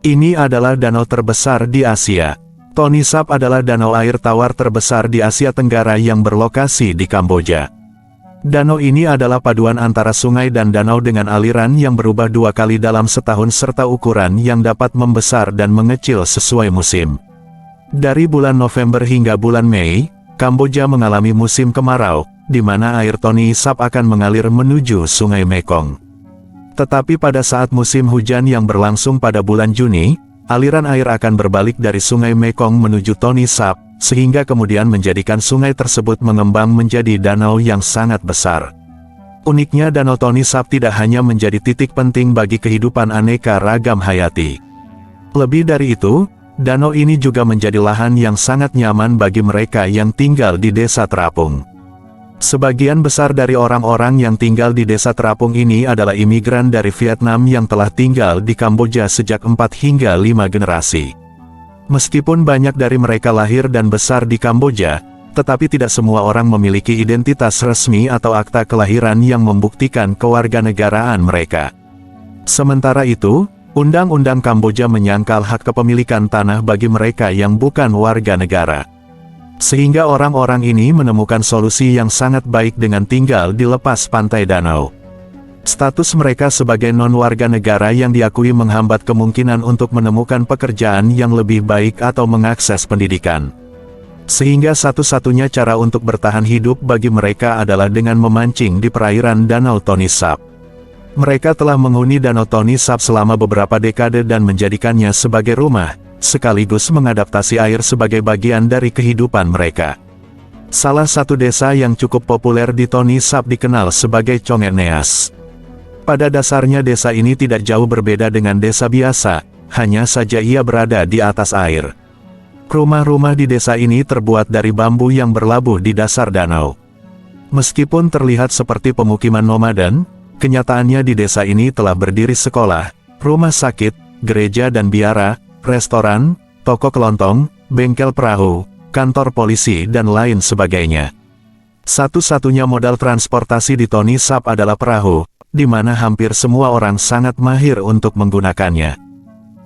Ini adalah danau terbesar di Asia. Tony Sap adalah danau air tawar terbesar di Asia Tenggara yang berlokasi di Kamboja. Danau ini adalah paduan antara sungai dan danau dengan aliran yang berubah 2 kali dalam setahun serta ukuran yang dapat membesar dan mengecil sesuai musim. Dari bulan November hingga bulan Mei, Kamboja mengalami musim kemarau, di mana air Tony Sap akan mengalir menuju Sungai Mekong. Tetapi pada saat musim hujan yang berlangsung pada bulan Juni, aliran air akan berbalik dari Sungai Mekong menuju Tony Sap, sehingga kemudian menjadikan sungai tersebut mengembang menjadi danau yang sangat besar. Uniknya Danau Tony Sap tidak hanya menjadi titik penting bagi kehidupan aneka ragam hayati. Lebih dari itu, danau ini juga menjadi lahan yang sangat nyaman bagi mereka yang tinggal di desa terapung. Sebagian besar dari orang-orang yang tinggal di desa terapung ini adalah imigran dari Vietnam yang telah tinggal di Kamboja sejak 4 hingga 5 generasi. Meskipun banyak dari mereka lahir dan besar di Kamboja, tetapi tidak semua orang memiliki identitas resmi atau akta kelahiran yang membuktikan kewarganegaraan mereka. Sementara itu, Undang-Undang Kamboja menyangkal hak kepemilikan tanah bagi mereka yang bukan warga negara. Sehingga orang-orang ini menemukan solusi yang sangat baik dengan tinggal di lepas pantai danau. Status mereka sebagai non-warga negara yang diakui menghambat kemungkinan untuk menemukan pekerjaan yang lebih baik atau mengakses pendidikan. Sehingga satu-satunya cara untuk bertahan hidup bagi mereka adalah dengan memancing di perairan Danau Tony Sap. Mereka telah menghuni Danau Tony Sap selama beberapa dekade dan menjadikannya sebagai rumah, sekaligus mengadaptasi air sebagai bagian dari kehidupan mereka. Salah satu desa yang cukup populer di Tony Sap dikenal sebagai Chongeneas. Pada dasarnya desa ini tidak jauh berbeda dengan desa biasa, hanya saja ia berada di atas air. Rumah-rumah di desa ini terbuat dari bambu yang berlabuh di dasar danau. Meskipun terlihat seperti pemukiman nomaden, kenyataannya di desa ini telah berdiri sekolah, rumah sakit, gereja dan biara, restoran, toko kelontong, bengkel perahu, kantor polisi dan lain sebagainya. Satu-satunya modal transportasi di Tony Sap adalah perahu, di mana hampir semua orang sangat mahir untuk menggunakannya.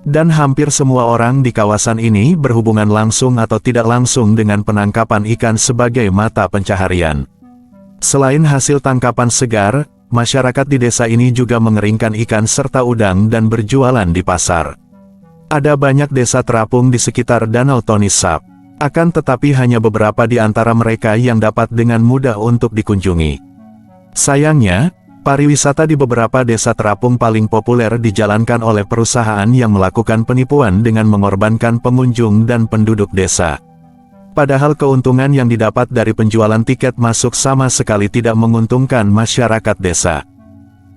Dan hampir semua orang di kawasan ini berhubungan langsung atau tidak langsung dengan penangkapan ikan sebagai mata pencaharian. Selain hasil tangkapan segar, masyarakat di desa ini juga mengeringkan ikan serta udang dan berjualan di pasar. Ada banyak desa terapung di sekitar Danau Tony Sap, akan tetapi hanya beberapa di antara mereka yang dapat dengan mudah untuk dikunjungi. Sayangnya, pariwisata di beberapa desa terapung paling populer dijalankan oleh perusahaan yang melakukan penipuan dengan mengorbankan pengunjung dan penduduk desa. Padahal keuntungan yang didapat dari penjualan tiket masuk sama sekali tidak menguntungkan masyarakat desa.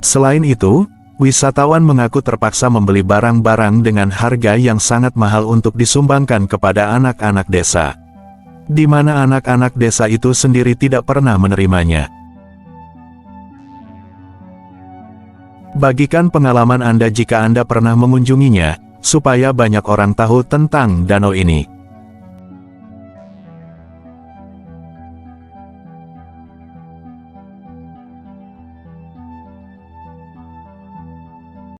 Selain itu, wisatawan mengaku terpaksa membeli barang-barang dengan harga yang sangat mahal untuk disumbangkan kepada anak-anak desa, di mana anak-anak desa itu sendiri tidak pernah menerimanya. Bagikan pengalaman Anda jika Anda pernah mengunjunginya, supaya banyak orang tahu tentang danau ini.